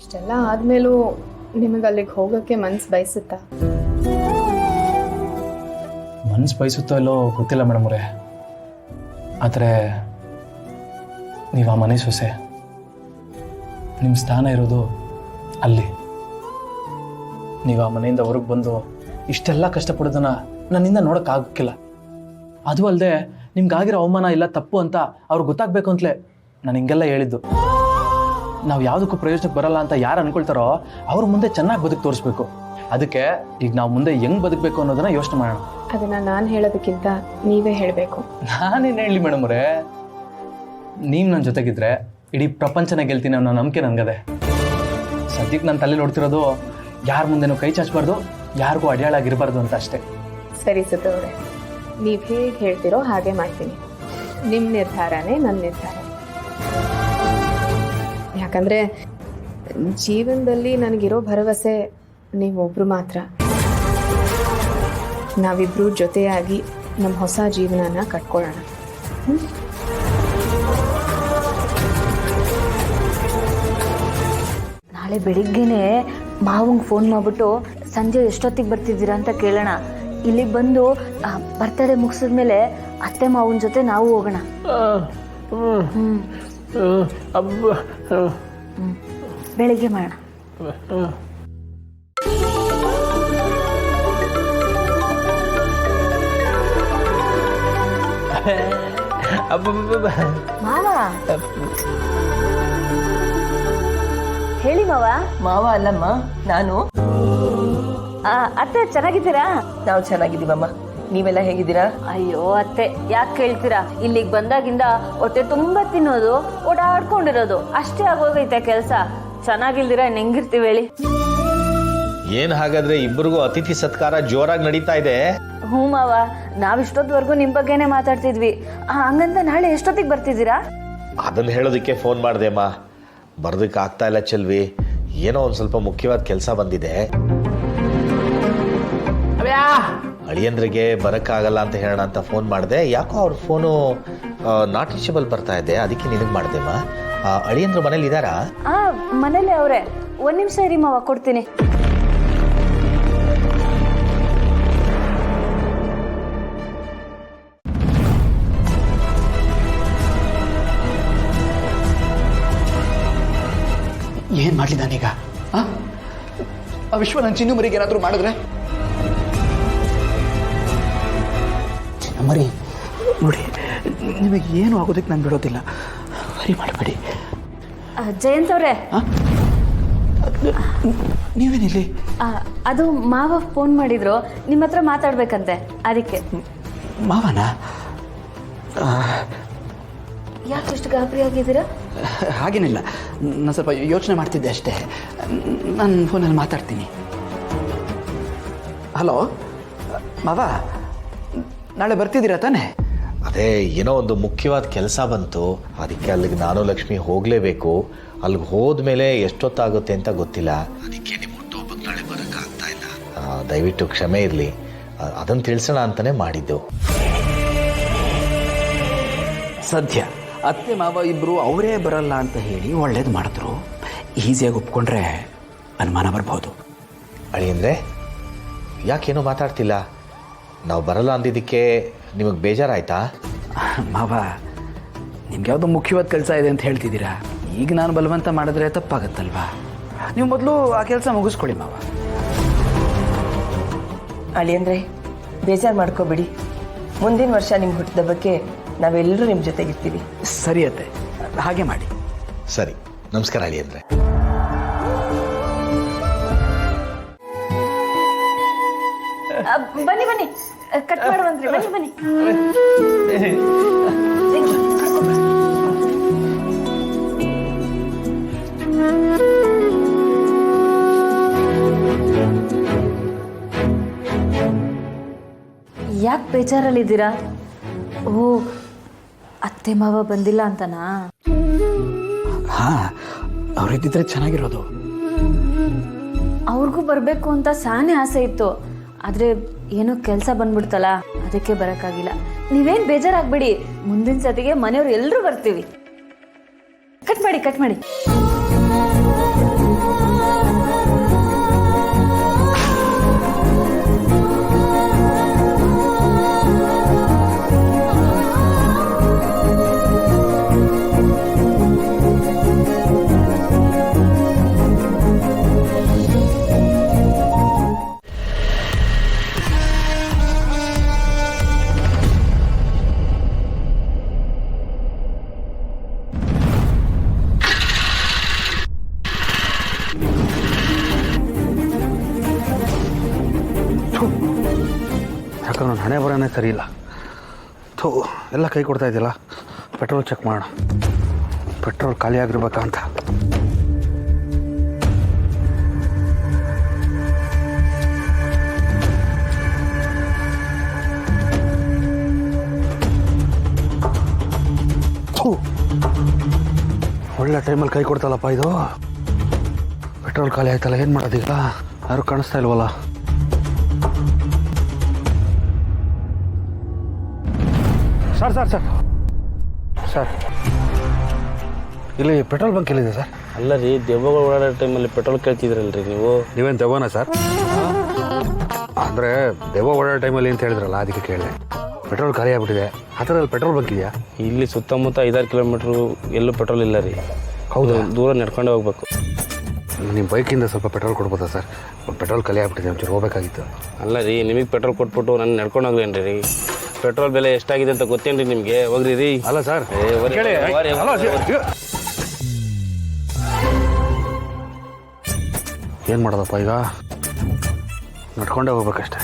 ಇಷ್ಟೆಲ್ಲ ಆದ್ಮೇಲೂ ನಿಮಗೆ ಅಲ್ಲಿಗೆ ಹೋಗೋಕ್ಕೆ ಮನ್ಸು ಬಯಸುತ್ತಾ? ಮನ್ಸು ಬಯಸುತ್ತೋ ಇಲ್ಲೋ ಗೊತ್ತಿಲ್ಲ ಮೇಡಮ್ ಅವರೇ, ಆದರೆ ನೀವು ಆ ಮನೆ ಸೊಸೆ, ನಿಮ್ಮ ಸ್ಥಾನ ಇರೋದು ಅಲ್ಲಿ. ನೀವು ಆ ಮನೆಯಿಂದ ಹೊರಗೆ ಬಂದು ಇಷ್ಟೆಲ್ಲ ಕಷ್ಟಪಡೋದನ್ನ ನನ್ನಿಂದ ನೋಡೋಕ್ಕಾಗಕ್ಕಿಲ್ಲ. ಅದು ಅಲ್ಲದೆ ನಿಮ್ಗಾಗಿರೋ ಅವಮಾನ ಇಲ್ಲ ತಪ್ಪು ಅಂತ ಅವ್ರಿಗೆ ಗೊತ್ತಾಗಬೇಕು ಅಂತಲೇ ನಾನು ಹಿಂಗೆಲ್ಲ ಹೇಳಿದ್ದು. ನಾವು ಯಾವುದಕ್ಕೂ ಪ್ರಯೋಜನಕ್ಕೆ ಬರಲ್ಲ ಅಂತ ಯಾರು ಅನ್ಕೊಳ್ತಾರೋ ಅವ್ರ ಮುಂದೆ ಚೆನ್ನಾಗಿ ಬದುಕು ತೋರಿಸ್ಬೇಕು. ಅದಕ್ಕೆ ಈಗ ನಾವು ಮುಂದೆ ಹೆಂಗೆ ಬದುಕಬೇಕು ಅನ್ನೋದನ್ನ ಯೋಚನೆ ಮಾಡೋಣ. ಅದನ್ನು ನಾನು ಹೇಳೋದಕ್ಕಿಂತ ನೀವೇ ಹೇಳಬೇಕು. ನಾನೇನು ಹೇಳಲಿ ಮೇಡಮ್ ಅವರೇ, ನೀವು ನನ್ನ ಜೊತೆಗಿದ್ರೆ ಇಡೀ ಪ್ರಪಂಚನ ಗೆಲ್ತೀನಿ ಅನ್ನೋ ನಂಬಿಕೆ ನನಗದೆ. ಸದ್ಯಕ್ಕೆ ನಾನು ತಲೆ ನೋಡ್ತಿರೋದು ಯಾರ ಮುಂದೆನೂ ಕೈ ಚಾಚಬಾರ್ದು, ಯಾರಿಗೂ ಅಡ್ಯಾಳಾಗಿರಬಾರ್ದು ಅಂತ ಅಷ್ಟೇ. ಸರಿ ಸುತ್ತವ್ರೆ, ನೀವು ಹೇಗೆ ಹೇಳ್ತಿರೋ ಹಾಗೆ ಮಾಡ್ತೀನಿ. ನಿಮ್ಮ ನಿರ್ಧಾರನೇ ನನ್ನ ನಿರ್ಧಾರ. ಯಾಕಂದರೆ ಜೀವನದಲ್ಲಿ ನನಗಿರೋ ಭರವಸೆ ನೀವೊಬ್ಬರು ಮಾತ್ರ. ನಾವಿಬ್ಬರು ಜೊತೆಯಾಗಿ ನಮ್ಮ ಹೊಸ ಜೀವನನ ಕಟ್ಕೊಳ್ಳೋಣ. ನಾಳೆ ಬೆಳಿಗ್ಗೆನೆ ಮಾವಂಗೆ ಫೋನ್ ಮಾಡಿಬಿಟ್ಟು ಸಂಜೆ ಎಷ್ಟೊತ್ತಿಗೆ ಬರ್ತಿದ್ದೀರಾ ಅಂತ ಕೇಳೋಣ. ಇಲ್ಲಿಗೆ ಬಂದು ಬರ್ತಡೇ ಮುಗಿಸಿದ್ಮೇಲೆ ಅತ್ತೆ ಮಾವನ ಜೊತೆ ನಾವು ಹೋಗೋಣ. ಬೆಳಿಗ್ಗೆ ಮಾಡೋಣ. ಮಾವ ಹೇಳಿ ಮಾವ. ಮಾವ ಅಲ್ಲಮ್ಮ, ನಾನು. ಅತ್ತೆ ಚೆನ್ನಾಗಿದ್ದೀರಾ? ನಾವು ಚೆನ್ನಾಗಿದ್ದೀವಮ್ಮ, ನೀವೆಲ್ಲ ಹೇಗಿದ್ದೀರಾ? ಅಯ್ಯೋ ಅತ್ತೆ, ಯಾಕೆ ಕೇಳ್ತೀರಾ? ಇಲ್ಲಿಗೆ ಬಂದಾಗಿಂದ ಹೊಟ್ಟೆ ತುಂಬಾ ತಿನ್ನೋದು, ಓಡಾಡ್ಕೊಂಡಿರೋದು ಅಷ್ಟೇ ಆಗೋಗೈತೆ ಕೆಲಸ. ಚೆನ್ನಾಗಿಲ್ದಿರ ಹೆಂಗಿರ್ತೀವಿ ಹೇಳಿ? ಏನ್ ಹಾಗಾದ್ರೆ ಇಬ್ಬರಿಗೂ ಅತಿಥಿ ಸತ್ಕಾರ ಜೋರಾಗಿ ನಡೀತಾ ಇದೆ? ಹ್ಞೂ ಮಾವ, ನಾವಿಷ್ಟೊತ್ವರೆಗೂ ನಿಮ್ ಬಗ್ಗೆನೆ ಮಾತಾಡ್ತಿದ್ವಿ. ಹಂಗಂತ ನಾಳೆ ಎಷ್ಟೊತ್ತಿಗೆ ಬರ್ತಿದ್ದೀರಾ? ಅದನ್ನ ಹೇಳೋದಕ್ಕೆ ಫೋನ್ ಮಾಡಿದೆ ಅಮ್ಮ. ಬರೋದಕ್ಕೆ ಆಗ್ತಾ ಇಲ್ಲ ಚೆಲ್ವಿ, ಏನೋ ಒಂದ್ ಸ್ವಲ್ಪ ಮುಖ್ಯವಾದ ಕೆಲಸ ಬಂದಿದೆ. ಅಳಿಯಂದ್ರಿಗೆ ಬರಕ್ಕಾಗಲ್ಲ ಅಂತ ಹೇಳೋಣ ಅಂತ ಫೋನ್ ಮಾಡಿದೆ. ಯಾಕೋ ಅವ್ರ ಫೋನು ನಾಟ್ ರೀಚಬಲ್ ಬರ್ತಾ ಇದೆ, ಅದಕ್ಕೆ ನಿನಗೆ ಮಾಡಿದೆ ಅಮ್ಮ. ಅಳಿಯಂದ್ರ ಮನೇಲಿ ಇದ್ದಾರಾ? ಮನೇಲಿ ಅವ್ರೆ. ಒಂದ್ ನಿಮಿಷ ಇರಿ ಮಾವ, ಕೊಡ್ತೀನಿ. ಏನ್ ಮಾಡ್ಲಿ ನಾನೀಗ? ಆ ವಿಶ್ವ ನನ್ನ ಚಿನ್ನಮರಿಗೆ ಏನಾದರೂ ಮಾಡಿದ್ರೆ? ಚಿನ್ನಮರಿ ನೋಡಿ, ನಿಮಗೆ ಏನು ಆಗೋದಕ್ಕೆ ನಾನು ಬಿಡೋದಿಲ್ಲ, ಸರಿ ಮಾಡಬೇಡಿ. ಜಯಂತ್ ಅವ್ರೆ, ನೀವೇನಿಲ್ಲಿ? ಅದು ಮಾವ ಫೋನ್ ಮಾಡಿದ್ರು, ನಿಮ್ಮ ಹತ್ರ ಮಾತಾಡ್ಬೇಕಂತೆ, ಅದಕ್ಕೆ. ಮಾವನ? ಯಾಕೆ ಇಷ್ಟು ಗಾಬರಿ ಆಗಿದ್ದೀರಾ? ಹಾಗೇನಿಲ್ಲ, ನಾನು ಸ್ವಲ್ಪ ಯೋಚನೆ ಮಾಡ್ತಿದ್ದೆ ಅಷ್ಟೇ. ನಾನು ಫೋನಲ್ಲಿ ಮಾತಾಡ್ತೀನಿ. ಹಲೋ ಮಾವ, ನಾಳೆ ಬರ್ತಿದ್ದೀರಾ ತಾನೇ? ಅದೇ ಏನೋ ಒಂದು ಮುಖ್ಯವಾದ ಕೆಲಸ ಬಂತು, ಅದಕ್ಕೆ ಅಲ್ಲಿಗೆ ನಾನು ಲಕ್ಷ್ಮಿ ಹೋಗಲೇಬೇಕು. ಅಲ್ಲಿಗೆ ಹೋದ್ಮೇಲೆ ಎಷ್ಟೊತ್ತಾಗುತ್ತೆ ಅಂತ ಗೊತ್ತಿಲ್ಲ, ಅದಕ್ಕೆ ನಿಮ್ಮ ಹುಟ್ಟುಹಬ್ಬಕ್ಕೆ ನಾಳೆ ಬರೋಕ್ಕಾಗ್ತಾ ಇಲ್ಲ. ದಯವಿಟ್ಟು ಕ್ಷಮೆ ಇರಲಿ, ಅದನ್ನು ತಿಳಿಸೋಣ ಅಂತಲೇ ಮಾಡಿದ್ದು. ಸದ್ಯ ಅತ್ತೆ ಮಾವ ಇಬ್ಬರು ಅವರೇ ಬರಲ್ಲ ಅಂತ ಹೇಳಿ ಒಳ್ಳೇದು ಮಾಡಿದ್ರು. ಈಸಿಯಾಗಿ ಒಪ್ಕೊಂಡ್ರೆ ಅನುಮಾನ ಬರ್ಬೋದು. ಅಳಿಯಂದ್ರೆ ಯಾಕೇನೋ ಮಾತಾಡ್ತಿಲ್ಲ? ನಾವು ಬರಲ್ಲ ಅಂದಿದ್ದಕ್ಕೆ ನಿಮಗೆ ಬೇಜಾರಾಯ್ತಾ? ಮಾವ, ನಿಮ್ಗೆ ಯಾವುದೋ ಮುಖ್ಯವಾದ ಕೆಲಸ ಇದೆ ಅಂತ ಹೇಳ್ತಿದ್ದೀರಾ. ಈಗ ನಾನು ಬಲವಂತ ಮಾಡಿದ್ರೆ ತಪ್ಪಾಗತ್ತಲ್ವಾ? ನೀವು ಮೊದಲು ಆ ಕೆಲಸ ಮುಗಿಸ್ಕೊಳ್ಳಿ ಮಾವ. ಅಳಿಯಂದ್ರೆ ಬೇಜಾರು ಮಾಡ್ಕೋಬೇಡಿ, ಮುಂದಿನ ವರ್ಷ ನಿಮ್ಮ ಹುಟ್ಟಿದಬ್ಬಕ್ಕೆ ನಾವೆಲ್ಲರೂ ನಿಮ್ಮ ಜೊತೆಗಿರ್ತೀವಿ. ಸರಿ ಅತ್ತೆ, ಹಾಗೆ ಮಾಡಿ. ಸರಿ, ನಮಸ್ಕಾರ ಅಳಿಯಂದ್ರೆ. ಬನ್ನಿ ಬನ್ನಿ, ಕಟ್ ಮಾಡುವಂತ್ರಿ. ಬನ್ನಿ ಬನ್ನಿ. ಯಾಕೆ ಬೇಜಾರಲ್ಲಿದ್ದೀರಾ? ಓ, ಅತ್ತೆ ಮಾವ ಬಂದಿಲ್ಲ ಅಂತನಾ? ಹಾ, ಅವ್ರಿದ್ದಿದ್ರೆ ಚೆನ್ನಾಗಿರೋದು. ಅವ್ರಿಗೂ ಬರಬೇಕು ಅಂತ ಸಾನೇ ಆಸೆ ಇತ್ತು, ಆದರೆ ಏನೋ ಕೆಲಸ ಬಂದ್ಬಿಡ್ತಲ್ಲ, ಅದಕ್ಕೆ ಬರೋಕ್ಕಾಗಿಲ್ಲ. ನೀವೇನು ಬೇಜಾರಾಗಬೇಡಿ, ಮುಂದಿನ ಸತಿಗೆ ಮನೆಯವ್ರು ಎಲ್ಲರೂ ಬರ್ತೀವಿ. ಕಟ್ ಮಾಡಿ. ಕೆಲಸನೇ ಸರಿ ಇಲ್ಲ. ಥೂ, ಎಲ್ಲ ಕೈ ಕೊಡ್ತಾ ಇದೆಯಲ್ಲ. ಪೆಟ್ರೋಲ್ ಚೆಕ್ ಮಾಡೋಣ. ಪೆಟ್ರೋಲ್ ಖಾಲಿ ಆಗಿರ್ಬೇಕಾ ಅಂತ. ಥೂ, ಒಳ್ಳೆ ಟೈಮಲ್ಲಿ ಕೈ ಕೊಡ್ತಲ್ಲಪ್ಪ ಇದು. ಪೆಟ್ರೋಲ್ ಖಾಲಿ ಆಯ್ತಲ್ಲ, ಏನು ಮಾಡೋದೀಗ? ಯಾರು ಕಾಣಿಸ್ತಾ ಇಲ್ವಲ್ಲ. ಸರ್ ಸರ್ ಸರ್ ಸರ್ ಇಲ್ಲಿ ಪೆಟ್ರೋಲ್ ಬಂಕ್ ಎಲ್ಲಿದೆ ಸರ್? ಅಲ್ಲ ರೀ, ದೆವ್ವಗಳು ಓಡಾಡೋ ಟೈಮಲ್ಲಿ ಪೆಟ್ರೋಲ್ ಕೇಳ್ತಿದ್ರಲ್ರಿ ನೀವು. ನೀವೇನು ದೆವ್ವನಾ ಸರ್? ಅಂದರೆ ದೆವ್ವ ಓಡಾಡೋ ಟೈಮಲ್ಲಿ ಅಂತ ಹೇಳಿದ್ರಲ್ಲ, ಅದಕ್ಕೆ ಕೇಳಿದೆ. ಪೆಟ್ರೋಲ್ ಖಾಲಿ ಆಗ್ಬಿಟ್ಟಿದೆ. ಆ ಥರದಲ್ಲಿ ಪೆಟ್ರೋಲ್ ಬಂಕ್ ಇದೆಯಾ? ಇಲ್ಲಿ ಸುತ್ತಮುತ್ತ 5-6 ಕಿಲೋಮೀಟ್ರು ಎಲ್ಲೂ ಪೆಟ್ರೋಲ್ ಇಲ್ಲ ರೀ. ಹೌದಾ? ದೂರ ನಡ್ಕೊಂಡು ಹೋಗ್ಬೇಕು. ನಿಮ್ಮ ಬೈಕಿಂದ ಸ್ವಲ್ಪ ಪೆಟ್ರೋಲ್ ಕೊಡ್ಬೋದಾ ಸರ್? ಪೆಟ್ರೋಲ್ ಖಾಲಿ ಆಗ್ಬಿಟ್ಟಿದೆ, ಒಂಚೂರು ಹೋಗ್ಬೇಕಾಗಿತ್ತು. ಅಲ್ಲ ರೀ, ನಿಮಗೆ ಪೆಟ್ರೋಲ್ ಕೊಟ್ಬಿಟ್ಟು ನಾನು ನಡ್ಕೊಂಡು ಹೋಗ್ಲೇನ್ರಿ ರೀ? ಪೆಟ್ರೋಲ್ ಬೆಲೆ ಎಷ್ಟಾಗಿದೆ ಅಂತ ಗೊತ್ತೇನ್ರಿ ನಿಮಗೆ? ಹೋಗ್ರಿ ರೀ. ಅಲ್ಲ ಸರ್, ಏನು ಮಾಡೋದಪ್ಪ ಈಗ? ನಡ್ಕೊಂಡೇ ಹೋಗ್ಬೇಕಷ್ಟೆ.